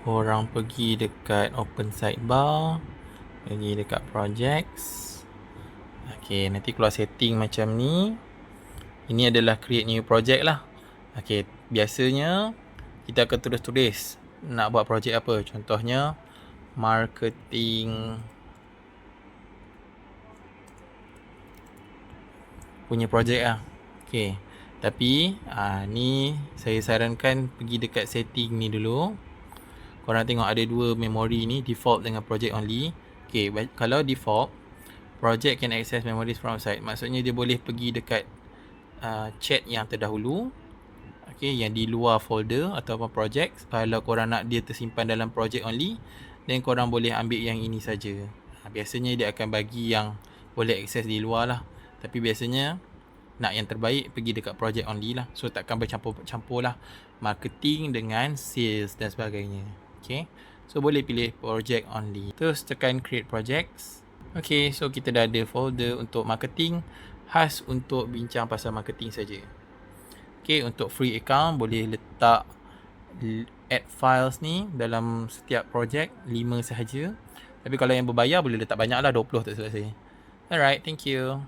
Korang pergi dekat open sidebar, pergi dekat projects. Okay, nanti keluar setting macam ni. Ini adalah create new project lah. Okay, biasanya kita akan tulis nak buat project apa. Contohnya marketing punya project lah. Okay, tapi ni saya sarankan pergi dekat setting ni dulu. Korang tengok ada dua memori ni, default dengan project only. Okay, kalau default, project can access memories from outside. Maksudnya dia boleh pergi dekat chat yang terdahulu, okay, yang di luar folder ataupun project. Kalau korang nak dia tersimpan dalam project only, then korang boleh ambil yang ini saja. Biasanya dia akan bagi yang boleh access di luar lah. Tapi biasanya nak yang terbaik pergi dekat project only lah. So takkan bercampur-campur lah marketing dengan sales dan sebagainya. Okay, so boleh pilih project only. Terus tekan create projects. Okay, so kita dah ada folder untuk marketing, khas untuk bincang pasal marketing saja. Okay, untuk free account boleh letak add files ni dalam setiap project 5 sahaja. Tapi kalau yang berbayar boleh letak banyak lah, 20 tak silap saya. Alright, thank you.